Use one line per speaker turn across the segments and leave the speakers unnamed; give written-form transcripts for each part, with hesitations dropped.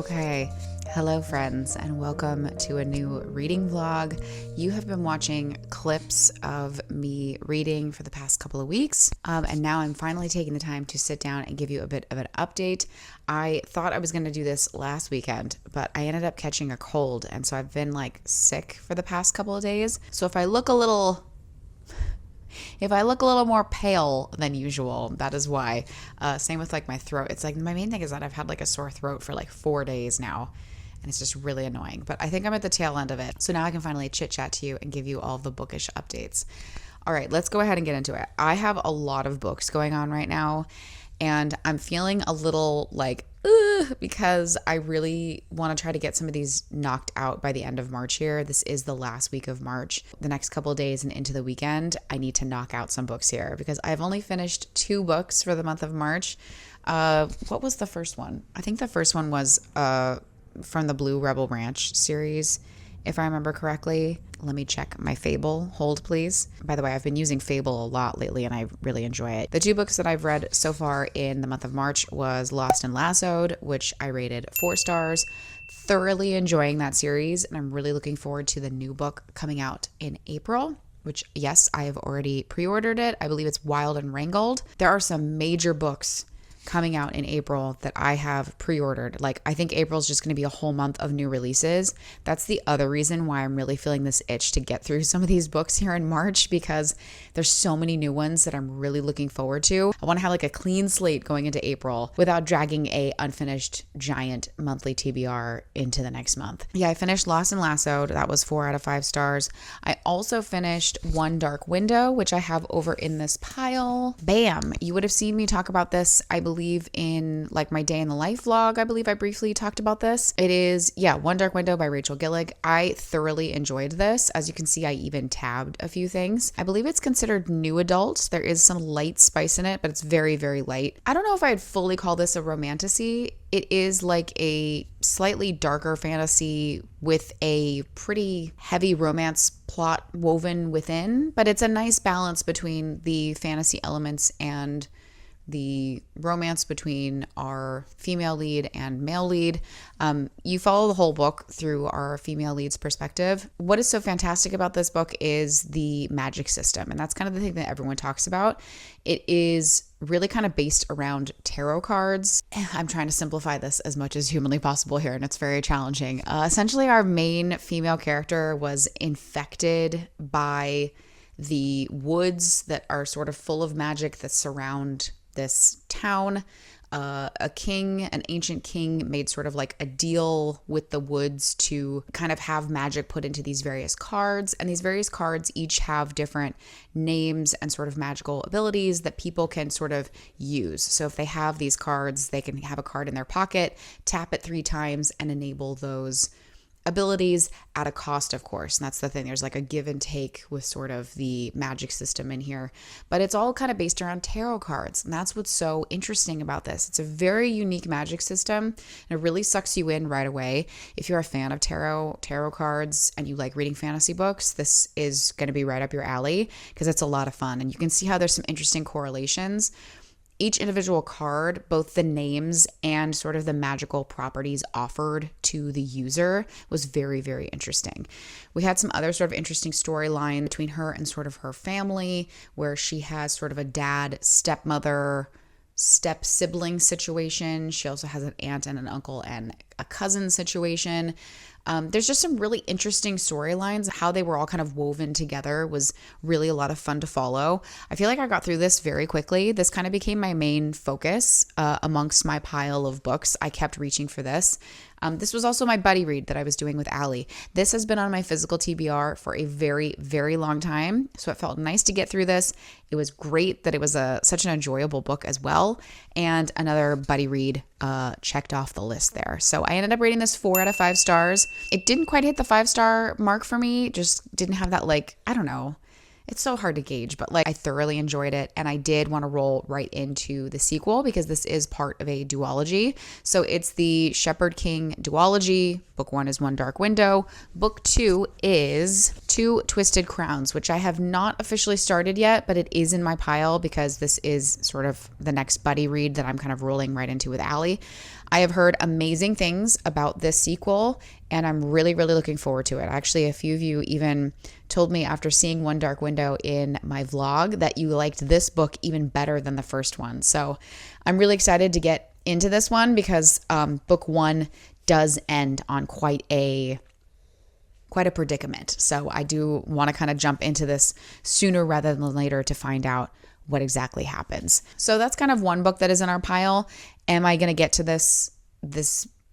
Okay, hello friends, and welcome to a new reading vlog. You have been watching clips of me reading for the past couple of weeks, and now I'm finally taking the time to sit down and give you a bit of an update. I thought I was going to do this last weekend, but I ended up catching a cold, and so I've been sick for the past couple of days. So if I look a little more pale than usual, that is why. Same with my throat. It's my main thing is that I've had a sore throat for 4 days now, and it's just really annoying. But I think I'm at the tail end of it. So now I can finally chit chat to you and give you all the bookish updates. All right, let's go ahead and get into it. I have a lot of books going on right now, and I'm feeling a little because I really want to try to get some of these knocked out by the end of March here. This is the last week of March. The next couple of days and into the weekend, I need to knock out some books here because I've only finished 2 books for the month of March. What was the first one? I think the first one was from the Blue Rebel Ranch series, if I remember correctly. Let me check my Fable. Hold, please. By the way, I've been using Fable a lot lately, and I really enjoy it. The 2 books that I've read so far in the month of March was Lost and Lassoed, which I rated 4 stars. Thoroughly enjoying that series, and I'm really looking forward to the new book coming out in April, which, yes, I have already pre-ordered it. I believe it's Wild and Wrangled. There are some major books coming out in April that I have pre-ordered. I think April's just going to be a whole month of new releases. That's the other reason why I'm really feeling this itch to get through some of these books here in March, because there's so many new ones that I'm really looking forward to. I want to have a clean slate going into April without dragging a unfinished giant monthly TBR into the next month. Yeah, I finished Lost and Lassoed. That was 4 out of 5 stars. I also finished One Dark Window, which I have over in this pile. Bam! You would have seen me talk about this, I believe, in my day in the life vlog. I believe I briefly talked about this. It is, One Dark Window by Rachel Gillig. I thoroughly enjoyed this. As you can see, I even tabbed a few things. I believe it's considered new adult. There is some light spice in it, but it's very, very light. I don't know if I'd fully call this a romantasy. It is a slightly darker fantasy with a pretty heavy romance plot woven within, but it's a nice balance between the fantasy elements and the romance between our female lead and male lead. You follow the whole book through our female lead's perspective. What is so fantastic about this book is the magic system, and that's kind of the thing that everyone talks about. It is really kind of based around tarot cards. I'm trying to simplify this as much as humanly possible here, and it's very challenging. Essentially, our main female character was infected by the woods that are sort of full of magic that surround this town. An ancient king made sort of a deal with the woods to kind of have magic put into these various cards. And these various cards each have different names and sort of magical abilities that people can sort of use. So if they have these cards, they can have a card in their pocket, tap it 3 times, and enable those abilities at a cost, of course. And that's the thing. There's a give and take with sort of the magic system in here, but it's all kind of based around tarot cards. And that's what's so interesting about this. It's a very unique magic system, and it really sucks you in right away. If you're a fan of tarot cards and you like reading fantasy books, this is going to be right up your alley because it's a lot of fun. And you can see how there's some interesting correlations. Each individual card, both the names and sort of the magical properties offered to the user, was very, very interesting. We had some other sort of interesting storyline between her and sort of her family, where she has sort of a dad, stepmother, step sibling situation. She also has an aunt and an uncle and a cousin situation. There's just some really interesting storylines. How they were all kind of woven together was really a lot of fun to follow. I feel like I got through this very quickly. This kind of became my main focus amongst my pile of books. I kept reaching for this. This was also my buddy read that I was doing with Allie. This has been on my physical TBR for a very, very long time, so it felt nice to get through this. It was great that it was such an enjoyable book as well, and another buddy read checked off the list there. So I ended up rating this 4 out of 5 stars. It didn't quite hit the 5-star mark for me, just didn't have that I don't know. It's so hard to gauge, but I thoroughly enjoyed it, and I did want to roll right into the sequel because this is part of a duology. So it's the Shepherd King duology. Book 1 is One Dark Window. Book 2 is Two Twisted Crowns, which I have not officially started yet, but it is in my pile because this is sort of the next buddy read that I'm kind of rolling right into with Allie. I have heard amazing things about this sequel, and I'm really, really looking forward to it. Actually, a few of you even told me after seeing One Dark Window in my vlog that you liked this book even better than the first one. So I'm really excited to get into this one because book one does end on quite a predicament. So I do want to kind of jump into this sooner rather than later to find out what exactly happens. So that's kind of one book that is in our pile. Am I going to get to this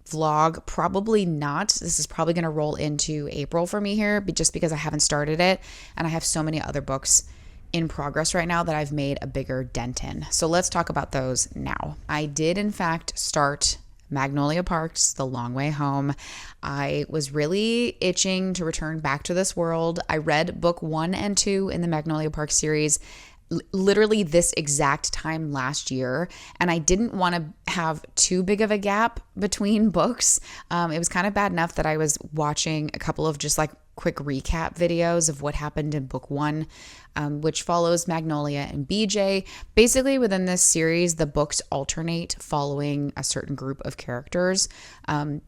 vlog? Probably not. This is probably going to roll into April for me here, just because I haven't started it and I have so many other books in progress right now that I've made a bigger dent in. So let's talk about those now. I did in fact start Magnolia Parks, The Long Way Home. I was really itching to return back to this world. I read book 1 and 2 in the Magnolia Parks series literally this exact time last year, and I didn't want to have too big of a gap between books. It was kind of bad enough that I was watching a couple of just like quick recap videos of what happened in book 1, which follows Magnolia and BJ. Basically, within this series, the books alternate following a certain group of characters.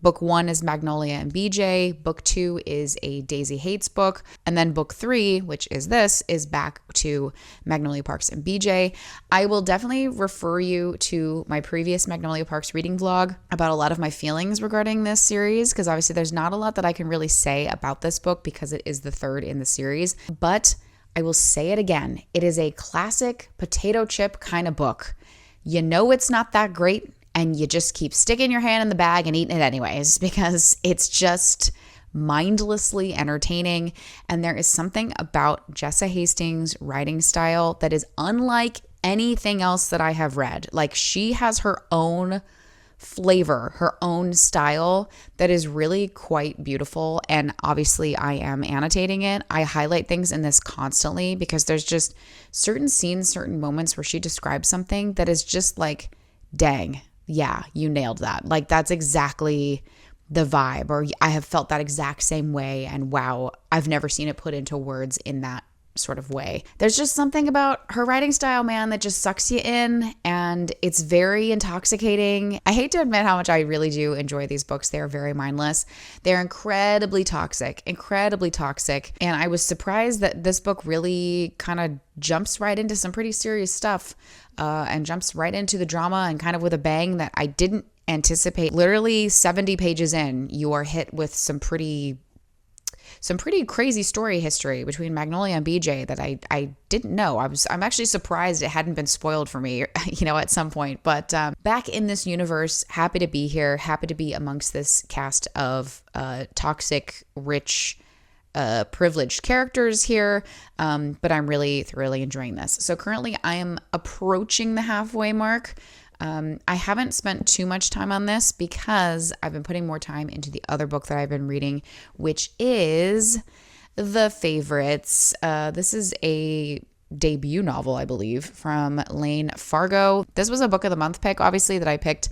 Book 1 is Magnolia and BJ. Book 2 is a Daisy Hates book. And then book 3, which is this, is back to Magnolia Parks and BJ. I will definitely refer you to my previous Magnolia Parks reading vlog about a lot of my feelings regarding this series, because obviously there's not a lot that I can really say about this book because it is the third in the series. But I will say it again. It is a classic potato chip kind of book. You know it's not that great, and you just keep sticking your hand in the bag and eating it anyways because it's just mindlessly entertaining. And there is something about Jessa Hastings' writing style that is unlike anything else that I have read. Like, she has her own flavor, her own style that is really quite beautiful. And obviously I am annotating it. I highlight things in this constantly because there's just certain scenes, certain moments where she describes something that is just like, dang, yeah, you nailed that. Like, that's exactly the vibe, or I have felt that exact same way. And wow, I've never seen it put into words in that sort of way. There's just something about her writing style, man, that just sucks you in, and it's very intoxicating. I hate to admit how much I really do enjoy these books. They are very mindless. They're incredibly toxic, and I was surprised that this book really kind of jumps right into some pretty serious stuff and jumps right into the drama and kind of with a bang that I didn't anticipate. Literally 70 pages in, you are hit with some pretty crazy story history between Magnolia and BJ that I didn't know. I'm actually surprised it hadn't been spoiled for me, at some point. But back in this universe, happy to be here, happy to be amongst this cast of toxic, rich, privileged characters here. But I'm really thoroughly enjoying this. So currently I am approaching the halfway mark. I haven't spent too much time on this because I've been putting more time into the other book that I've been reading, which is The Favorites. This is a debut novel, I believe, from Lane Fargo. This was a book of the month pick, obviously, that I picked,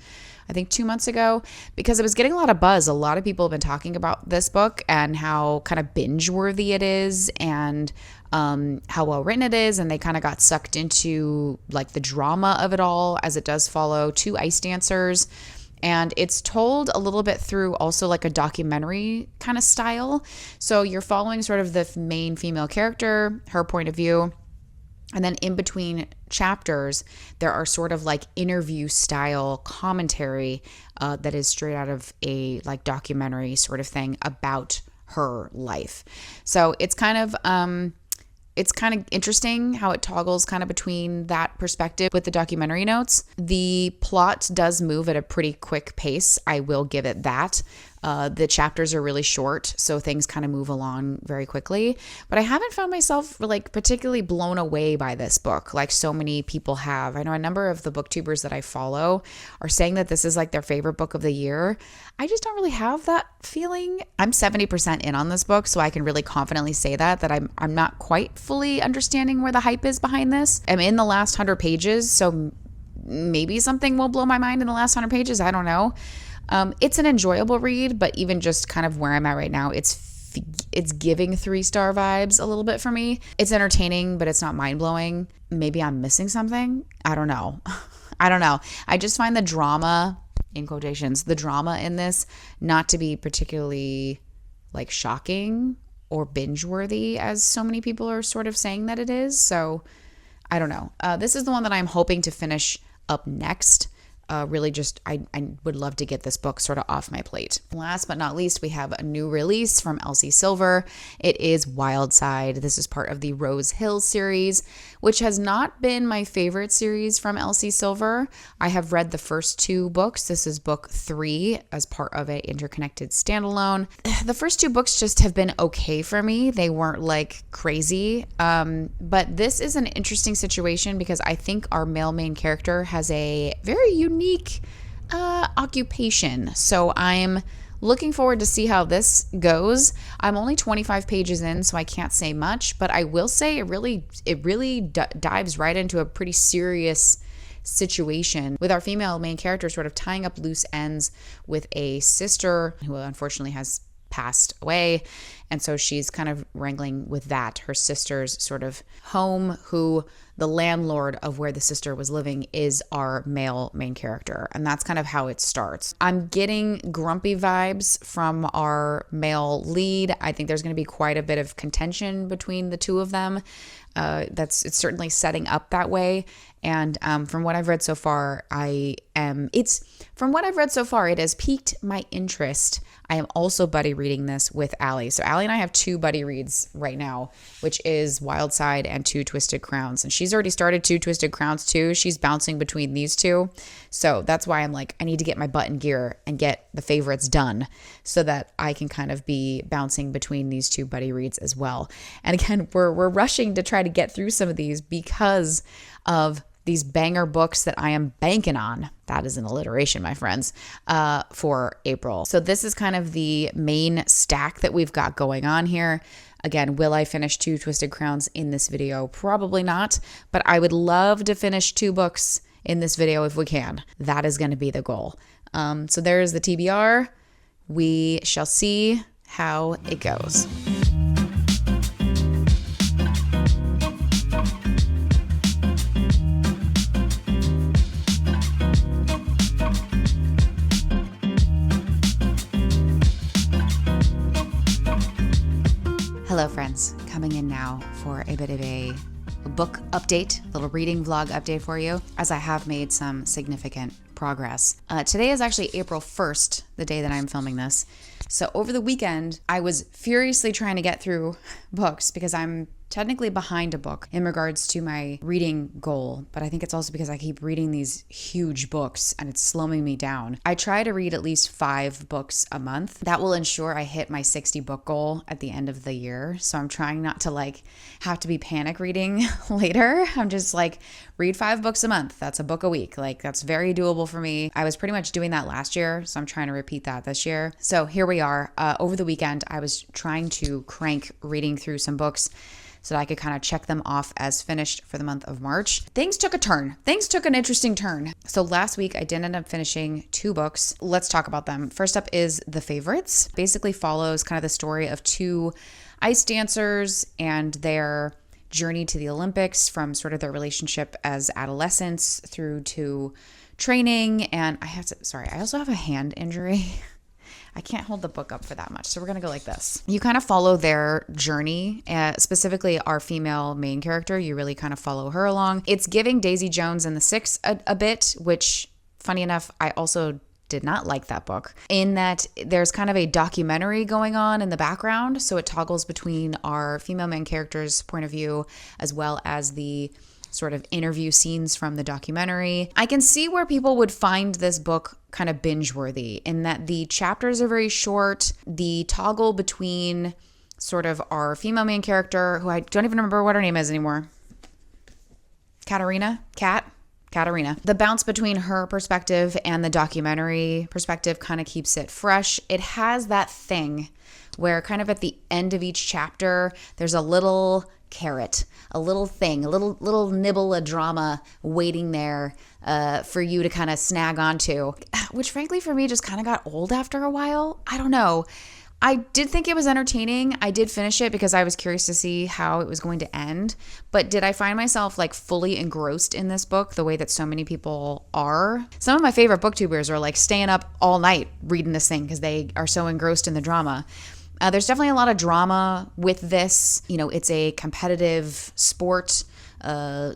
I think 2 months ago, because it was getting a lot of buzz. A lot of people have been talking about this book and how kind of binge worthy it is, and how well written it is, and they kind of got sucked into like the drama of it all, as it does follow 2 ice dancers, and it's told a little bit through also like a documentary kind of style. So you're following sort of the main female character, her point of view, and then in between chapters there are sort of like interview style commentary that is straight out of a like documentary sort of thing about her life. So it's kind of interesting how it toggles kind of between that perspective with the documentary notes. The plot does move at a pretty quick pace. I will give it that. The chapters are really short, so things kind of move along very quickly. But I haven't found myself like particularly blown away by this book like so many people have. I know a number of the booktubers that I follow are saying that this is like their favorite book of the year. I just don't really have that feeling. I'm 70% in on this book, so I can really confidently say that I'm not quite fully understanding where the hype is behind this. I'm in the last 100 pages, so maybe something will blow my mind in the last 100 pages. I don't know. It's an enjoyable read, but even just kind of where I'm at right now, it's giving 3-star vibes a little bit for me. It's entertaining, but it's not mind-blowing. Maybe I'm missing something. I don't know. I just find the drama in quotations, the drama in this not to be particularly like shocking or binge worthy as so many people are sort of saying that it is. So I don't know. This is the one that I'm hoping to finish up next. Really just, I would love to get this book sort of off my plate. Last but not least, we have a new release from Elsie Silver. It is Wildside. This is part of the Rose Hill series, which has not been my favorite series from Elsie Silver. I have read the first 2 books. This is book 3 as part of an interconnected standalone. The first 2 books just have been okay for me. They weren't like crazy. But this is an interesting situation because I think our male main character has a very unique occupation. So I'm looking forward to see how this goes. I'm only 25 pages in, so I can't say much, but I will say it really dives right into a pretty serious situation with our female main character sort of tying up loose ends with a sister who unfortunately has passed away. And so she's kind of wrangling with that, her sister's sort of home, who the landlord of where the sister was living is our male main character. And that's kind of how it starts. I'm getting grumpy vibes from our male lead. I think there's going to be quite a bit of contention between the two of them. It's certainly setting up that way. And from what I've read so far, it has piqued my interest. I am also buddy reading this with Allie. So Allie and I have 2 buddy reads right now, which is Wildside and 2 Twisted Crowns. And she's already started 2 Twisted Crowns too. She's bouncing between these 2. So that's why I'm like, I need to get my butt in gear and get the favorites done so that I can kind of be bouncing between these 2 buddy reads as well. And again, we're rushing to try to get through some of these because of these banger books that I am banking on. That is an alliteration, my friends, for April. So this is kind of the main stack that we've got going on here. Again, will I finish 2 Twisted Crowns in this video? Probably not, but I would love to finish 2 books in this video if we can. That is going to be the goal. So there's the TBR. We shall see how it goes. Hello friends, coming in now for a bit of a book update, a little reading vlog update for you, as I have made some significant progress. Today is actually April 1st, the day that I'm filming this. So over the weekend, I was furiously trying to get through books because I'm technically behind a book in regards to my reading goal, but I think it's also because I keep reading these huge books and it's slowing me down. I try to read at least 5 books a month. That will ensure I hit my 60 book goal at the end of the year. So I'm trying not to have to be panic reading later. I'm just read 5 books a month. That's a book a week. That's very doable for me. I was pretty much doing that last year, so I'm trying to repeat that this year. So here we are. Over the weekend, I was trying to crank reading through some books so that I could kind of check them off as finished for the month of March. Things took a turn. Things took an interesting turn. So last week I did end up finishing 2 books. Let's talk about them. First up is The Favorites. Basically follows kind of the story of 2 ice dancers and their journey to the Olympics, from sort of their relationship as adolescents through to training. And I also have a hand injury. I can't hold the book up for that much, so we're going to go like this. You kind of follow their journey, specifically our female main character. You really kind of follow her along. It's giving Daisy Jones and the Six a bit, which, funny enough, I also did not like that book, in that there's kind of a documentary going on in the background, so it toggles between our female main character's point of view as well as the sort of interview scenes from the documentary. I can see where people would find this book kind of binge-worthy in that the chapters are very short. The toggle between sort of our female main character, who I don't even remember what her name is anymore. Katarina? The bounce between her perspective and the documentary perspective kind of keeps it fresh. It has that thing where kind of at the end of each chapter, there's a little carrot, a little thing, a little nibble of drama waiting there for you to kind of snag onto, which frankly for me just kind of got old after a while. I don't know. I did think it was entertaining. I did finish it because I was curious to see how it was going to end. But did I find myself like fully engrossed in this book the way that so many people are? Some of my favorite booktubers are like staying up all night reading this thing because they are so engrossed in the drama. There's definitely a lot of drama with this. You know, it's a competitive sport,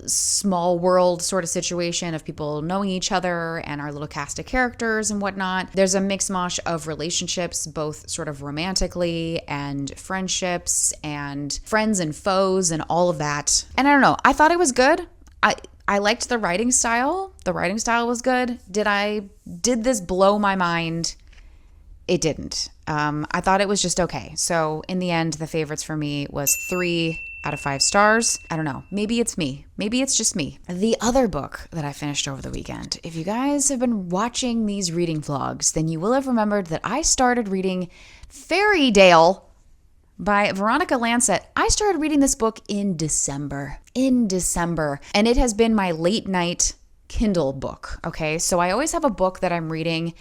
small world sort of situation of people knowing each other and our little cast of characters and whatnot. There's a mix mosh of relationships, both sort of romantically and friendships and friends and foes and all of that. And I don't know, I thought it was good. I liked the writing style. The writing style was good. Did this blow my mind? It didn't. I thought it was just okay. So in the end, the favorites for me was 3 out of 5 stars. I don't know. Maybe it's me. Maybe it's just me. The other book that I finished over the weekend, if you guys have been watching these reading vlogs, then you will have remembered that I started reading Fairy Tale by Veronica Lancet. I started reading this book in December. And it has been my late night Kindle book. Okay. So I always have a book that I'm reading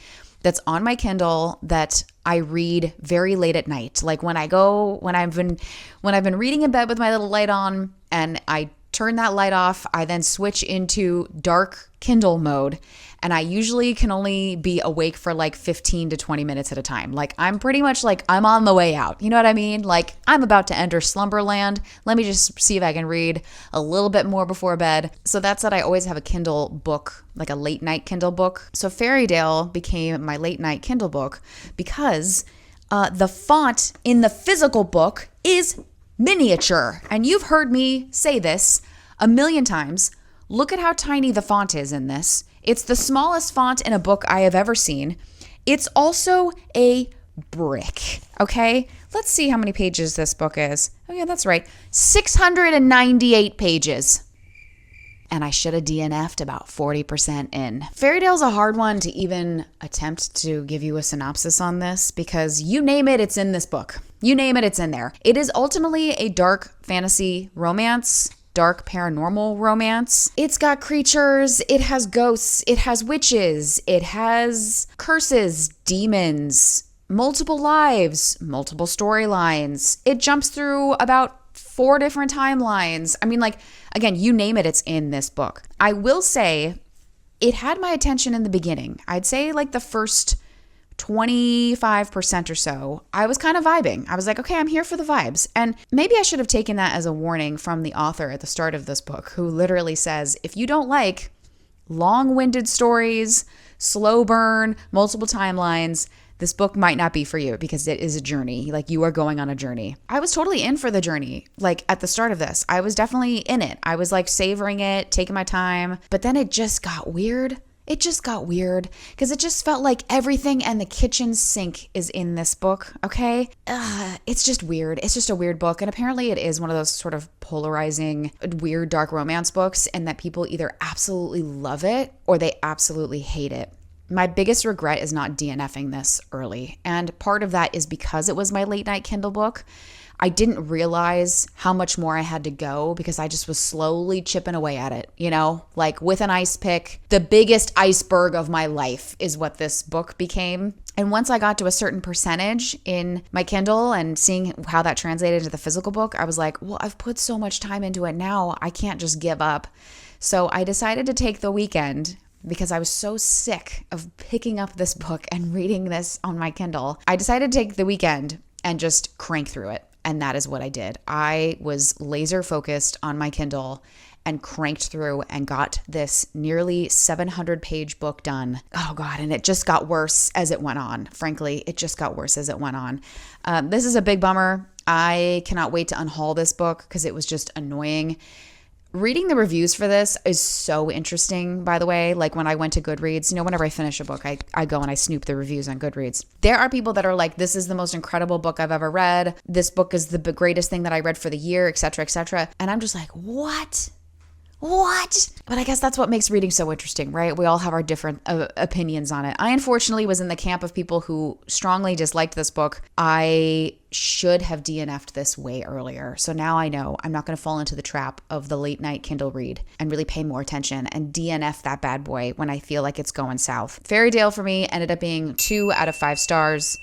that's on my Kindle that I read very late at night. Like when I've been reading in bed with my little light on and I turn that light off, I then switch into dark Kindle mode. And I usually can only be awake for like 15 to 20 minutes at a time. Like I'm pretty much like I'm on the way out. You know what I mean? Like I'm about to enter slumberland. Let me just see if I can read a little bit more before bed. So that's that. I always have a Kindle book, like a late night Kindle book. So Fairy Tale became my late night Kindle book because the font in the physical book is miniature. And you've heard me say this a million times. Look at how tiny the font is in this. It's the smallest font in a book I have ever seen. It's also a brick, okay? Let's see how many pages this book is. Oh yeah, that's right. 698 pages. And I should have DNF'd about 40% in. Fairy Tale's a hard one to even attempt to give you a synopsis on this because you name it, it's in this book. You name it, it's in there. It is ultimately a dark fantasy romance, dark paranormal romance. It's got creatures, it has ghosts, it has witches, it has curses, demons, multiple lives, multiple storylines. It jumps through about 4 different timelines. I mean, like, again, you name it, it's in this book. I will say it had my attention in the beginning. I'd say like the first 25% or so, I was kind of vibing. I was like, okay, I'm here for the vibes. And maybe I should have taken that as a warning from the author at the start of this book, who literally says, if you don't like long-winded stories, slow burn, multiple timelines, this book might not be for you because it is a journey. Like you are going on a journey. I was totally in for the journey. Like at the start of this, I was definitely in it. I was like savoring it, taking my time, but then it just got weird. It just got weird because it just felt like everything and the kitchen sink is in this book, okay? It's just weird. It's just a weird book. And apparently it is one of those sort of polarizing, weird, dark romance books, and that people either absolutely love it or they absolutely hate it. My biggest regret is not DNFing this early. And part of that is because it was my late night Kindle book. I didn't realize how much more I had to go because I just was slowly chipping away at it, you know, like with an ice pick. The biggest iceberg of my life is what this book became. And once I got to a certain percentage in my Kindle and seeing how that translated into the physical book, I was like, well, I've put so much time into it now, I can't just give up. So I decided to take the weekend because I was so sick of picking up this book and reading this on my Kindle. I decided to take the weekend and just crank through it. And that is what I did. I was laser focused on my Kindle and cranked through and got this nearly 700-page book done. Oh God, and it just got worse as it went on. Frankly, it just got worse as it went on. This is a big bummer. I cannot wait to unhaul this book because it was just annoying. Reading the reviews for this is so interesting, by the way. Like when I went to Goodreads, you know, whenever I finish a book, I go and I snoop the reviews on Goodreads. There are people that are like, this is the most incredible book I've ever read. This book is the greatest thing that I read for the year, et cetera, et cetera. And I'm just like, what? But I guess that's what makes reading so interesting, right? We all have our different opinions on it. I unfortunately was in the camp of people who strongly disliked this book. I should have DNF'd this way earlier. So now I know I'm not going to fall into the trap of the late night Kindle read and really pay more attention and DNF that bad boy when I feel like it's going south. Fairy Tale for me ended up being 2 out of 5 stars.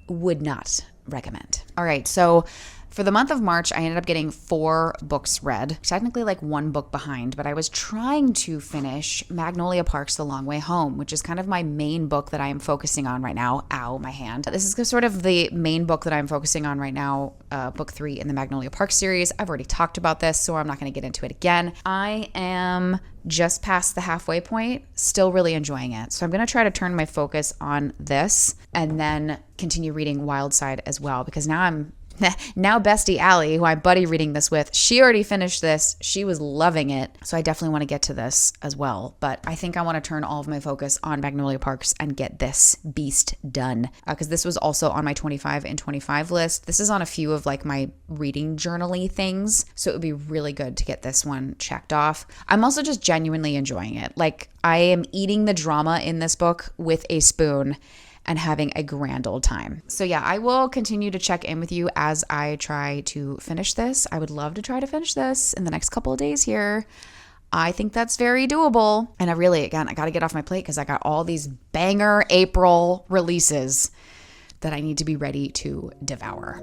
would not recommend. All right, so for the month of March, I ended up getting 4 books read. Technically like 1 book behind, but I was trying to finish Magnolia Park's The Long Way Home, which is kind of my main book that I am focusing on right now. Ow, my hand. This is sort of the main book that I'm focusing on right now, book 3 in the Magnolia Park series. I've already talked about this, so I'm not going to get into it again. I am just past the halfway point, still really enjoying it. So I'm going to try to turn my focus on this and then continue reading Wildside as well, because now bestie Allie, who I'm buddy reading this with, she already finished this. She was loving it. So I definitely want to get to this as well. But I think I want to turn all of my focus on Magnolia Parks and get this beast done. Because this was also on my 25 and 25 list. This is on a few of like my reading journaly things. So it would be really good to get this one checked off. I'm also just genuinely enjoying it. Like, I am eating the drama in this book with a spoon and having a grand old time. So yeah, I will continue to check in with you as I try to finish this. I would love to try to finish this in the next couple of days here. I think that's very doable. And I got to get off my plate because I got all these banger April releases that I need to be ready to devour.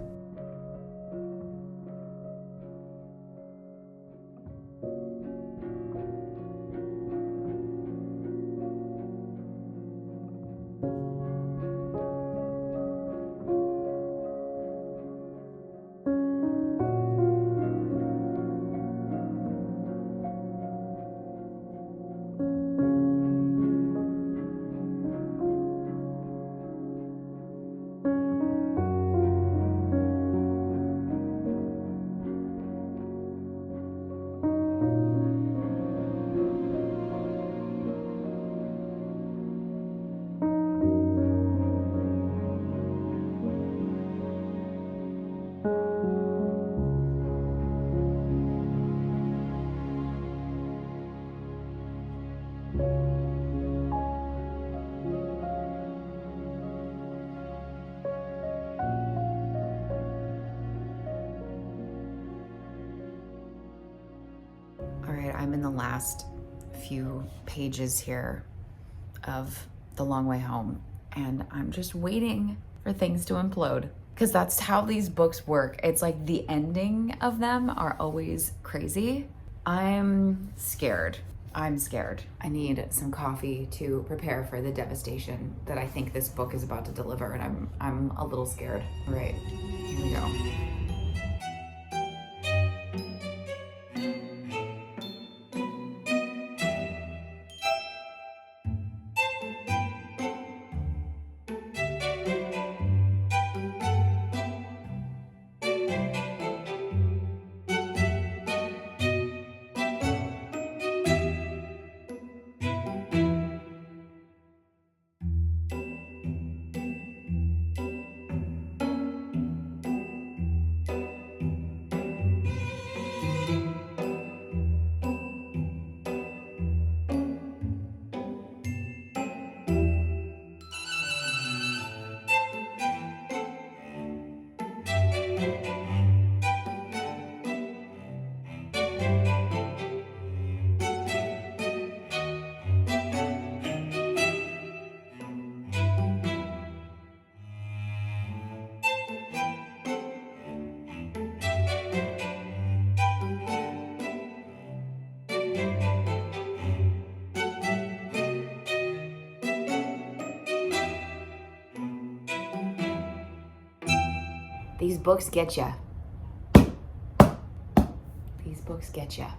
I'm in the last few pages here of The Long Way Home, and I'm just waiting for things to implode, because that's how these books work. It's like the ending of them are always crazy. I'm scared. I need some coffee to prepare for the devastation that I think this book is about to deliver, and I'm a little scared. All right, here we go. These books get ya. These books get ya.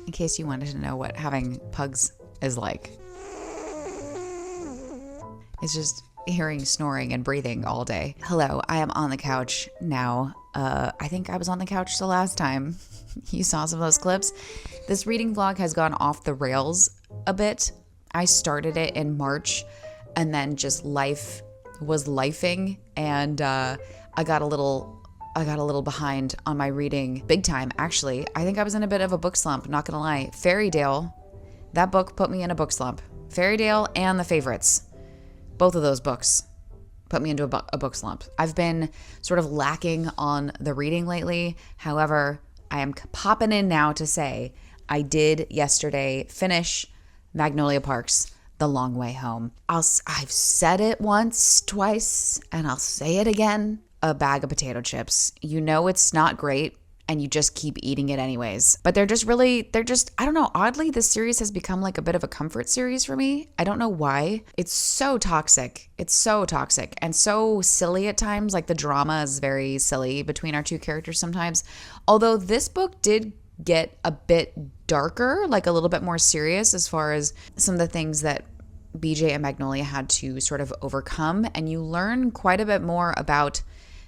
In case you wanted to know what having pugs is like. It's just hearing snoring and breathing all day. Hello, I am on the couch now. I think I was on the couch the last time you saw some of those clips. This reading vlog has gone off the rails a bit. I started it in March, and then just life was lifing, and I got a little behind on my reading, big time actually. I think I was in a bit of a book slump, not gonna lie. Fairytale, that book put me in a book slump. Fairytale and The Favorites, both of those books put me into a book slump. I've been sort of lacking on the reading lately. However, I am popping in now to say I did yesterday finish Magnolia Park's The Long Way Home. I've said it once, twice, and I'll say it again. A bag of potato chips. You know it's not great, and you just keep eating it anyways. But they're just, I don't know, oddly, this series has become like a bit of a comfort series for me. I don't know why. It's so toxic. It's so toxic and so silly at times. Like the drama is very silly between our two characters sometimes. Although this book did get a bit darker, like a little bit more serious as far as some of the things that BJ and Magnolia had to sort of overcome. And you learn quite a bit more about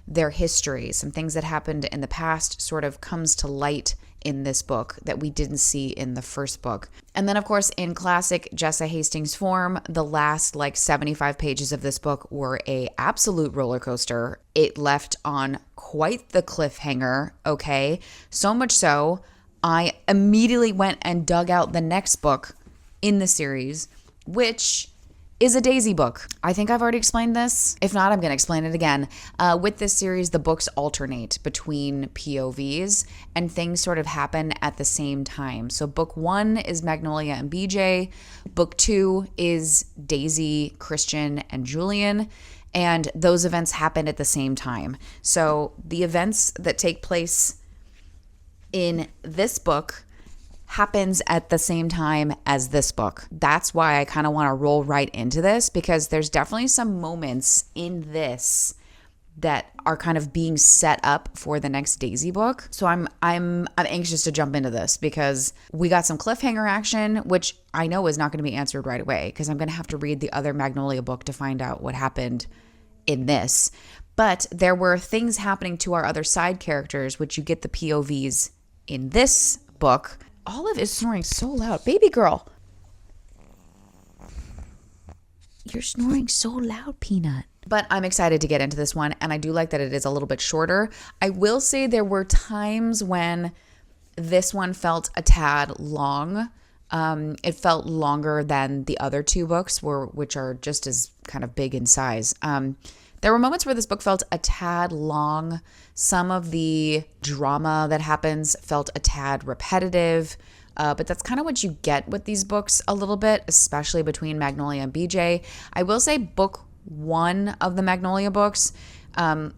their history. Some things that happened in the past sort of comes to light in this book that we didn't see in the first book. And then, of course, in classic Jessa Hastings form, the last 75 pages of this book were a absolute roller coaster. It left on quite the cliffhanger, okay? So much so, I immediately went and dug out the next book in the series, which is a Daisy book. I think I've already explained this. If not, I'm going to explain it again. With this series, the books alternate between POVs and things sort of happen at the same time. So book 1 is Magnolia and BJ. Book 2 is Daisy, Christian, and Julian. And those events happen at the same time. So the events that take place in this book happens at the same time as this book. That's why I kind of want to roll right into this, because there's definitely some moments in this that are kind of being set up for the next Daisy book. So I'm anxious to jump into this because we got some cliffhanger action, which I know is not going to be answered right away because I'm going to have to read the other Magnolia book to find out what happened in this. But there were things happening to our other side characters, which you get the POVs in this book. Olive is snoring so loud. Baby girl. You're snoring so loud, Peanut. But I'm excited to get into this one, and I do like that it is a little bit shorter. I will say there were times when this one felt a tad long. It felt longer than the other two books, which are just as kind of big in size. There were moments where this book felt a tad long. Some of the drama that happens felt a tad repetitive, but that's kind of what you get with these books a little bit, especially between Magnolia and BJ. I will say book 1 of the Magnolia books,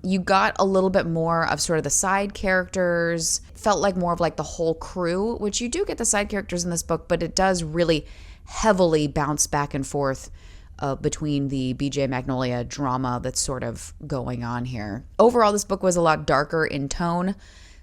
you got a little bit more of sort of the side characters, felt like more of like the whole crew, which you do get the side characters in this book, but it does really heavily bounce back and forth between the BJ Magnolia drama that's sort of going on here. Overall, this book was a lot darker in tone,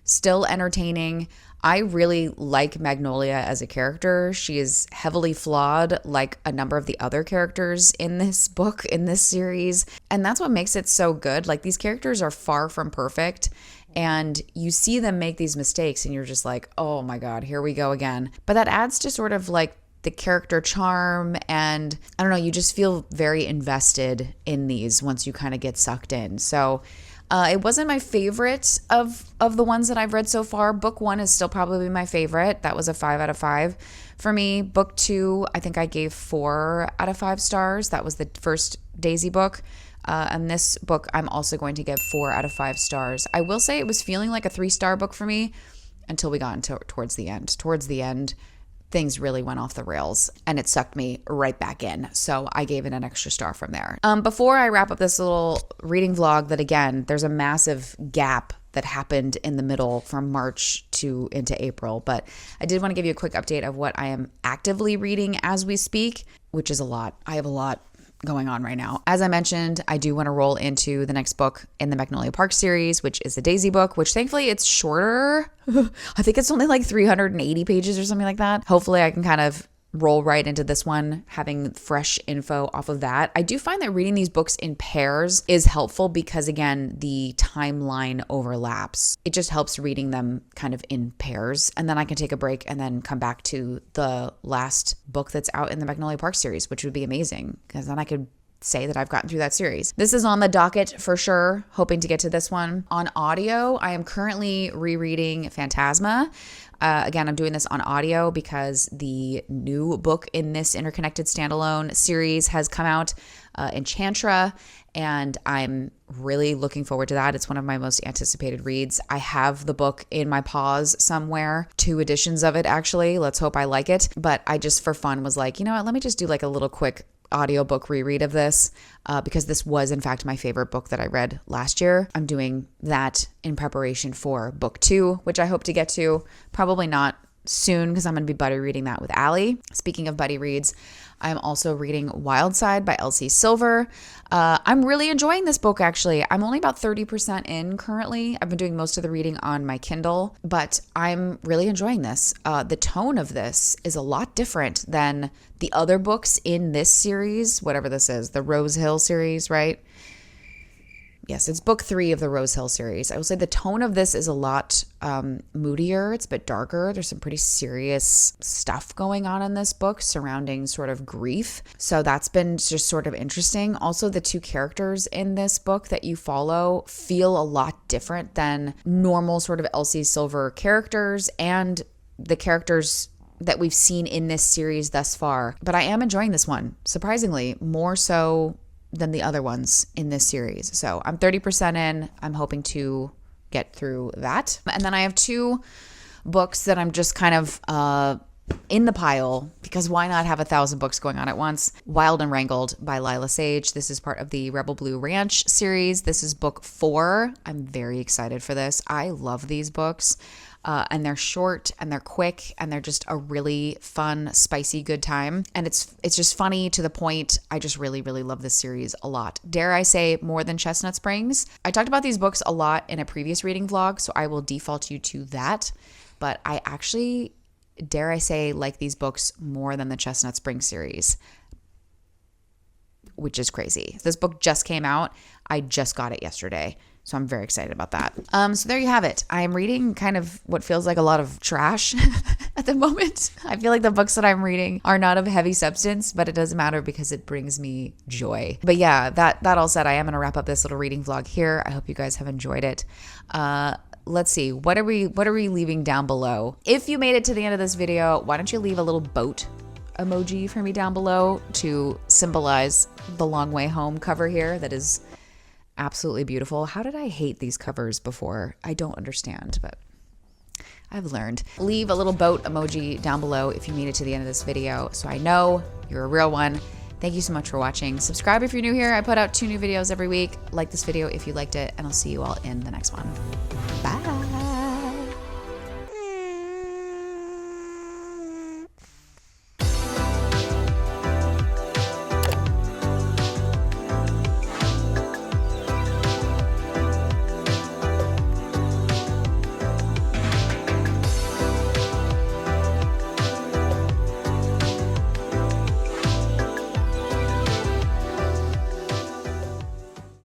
still entertaining. I really like Magnolia as a character. She is heavily flawed, like a number of the other characters in this book, in this series. And that's what makes it so good. Like, these characters are far from perfect. And you see them make these mistakes and you're just like, oh my God, here we go again. But that adds to sort of like the character charm, and I don't know, you just feel very invested in these once you kind of get sucked in. So it wasn't my favorite of the ones that I've read so far. Book 1 is still probably my favorite. That was a 5 out of 5 for me. Book 2, I think I gave 4 out of 5 stars. That was the first Daisy book. And this book, I'm also going to give 4 out of 5 stars. I will say it was feeling like a 3-star book for me until we got into towards the end. Towards the end, things really went off the rails and it sucked me right back in. So I gave it an extra star from there. Before I wrap up this little reading vlog, that again, there's a massive gap that happened in the middle from March to into April. But I did want to give you a quick update of what I am actively reading as we speak, which is a lot. I have a lot going on right now. As I mentioned, I do want to roll into the next book in the Magnolia Park series, which is the Daisy book, which thankfully it's shorter. I think it's only like 380 pages or something like that. Hopefully I can kind of roll right into this one, having fresh info off of that. I do find that reading these books in pairs is helpful because, again, the timeline overlaps. It just helps reading them kind of in pairs. And then I can take a break and then come back to the last book that's out in the Magnolia Park series, which would be amazing because then I could say that I've gotten through that series. This is on the docket for sure, hoping to get to this one. On audio, I am currently rereading Phantasma. Again, I'm doing this on audio because the new book in this interconnected standalone series has come out, Enchantra, and I'm really looking forward to that. It's one of my most anticipated reads. I have the book in my paws somewhere, 2 editions of it actually. Let's hope I like it. But I just for fun was like, you know what, let me just do like a little quick audiobook reread of this because this was in fact my favorite book that I read last year. I'm doing that in preparation for book 2, which I hope to get to. Probably not soon because I'm going to be buddy reading that with Allie. Speaking of buddy reads, I'm also reading Wildside by Elsie Silver. I'm really enjoying this book, actually. I'm only about 30% in currently. I've been doing most of the reading on my Kindle, but I'm really enjoying this. The tone of this is a lot different than the other books in this series, whatever this is, the Rose Hill series, right? Yes, it's book 3 of the Rose Hill series. I will say the tone of this is a lot moodier. It's a bit darker. There's some pretty serious stuff going on in this book surrounding sort of grief. So that's been just sort of interesting. Also, the 2 characters in this book that you follow feel a lot different than normal sort of Elsie Silver characters and the characters that we've seen in this series thus far. But I am enjoying this one, surprisingly, more so than the other ones in this series. So I'm 30% in. I'm hoping to get through that. And then I have 2 books that I'm just kind of in the pile because why not have 1,000 books going on at once? Wild and Wrangled by Lila Sage. This is part of the Rebel Blue Ranch series. This is book 4. I'm very excited for this. I love these books. And they're short and they're quick and they're just a really fun, spicy, good time. And it's just funny to the point. I just really, really love this series a lot. Dare I say more than Chestnut Springs? I talked about these books a lot in a previous reading vlog, so I will default you to that. But I actually, dare I say, like these books more than the Chestnut Springs series, which is crazy. This book just came out. I just got it yesterday. So I'm very excited about that. So there you have it. I'm reading kind of what feels like a lot of trash at the moment. I feel like the books that I'm reading are not of heavy substance, but it doesn't matter because it brings me joy. But yeah, that all said, I am going to wrap up this little reading vlog here. I hope you guys have enjoyed it. Let's see. What are we leaving down below? If you made it to the end of this video, why don't you leave a little boat emoji for me down below to symbolize the Long Way Home cover here that is absolutely beautiful. How did I hate these covers before? I don't understand, but I've learned. Leave a little boat emoji down below if you made it to the end of this video so I know you're a real one. Thank you so much for watching. Subscribe if you're new here. I put out 2 new videos every week. Like this video if you liked it, and I'll see you all in the next one. Bye.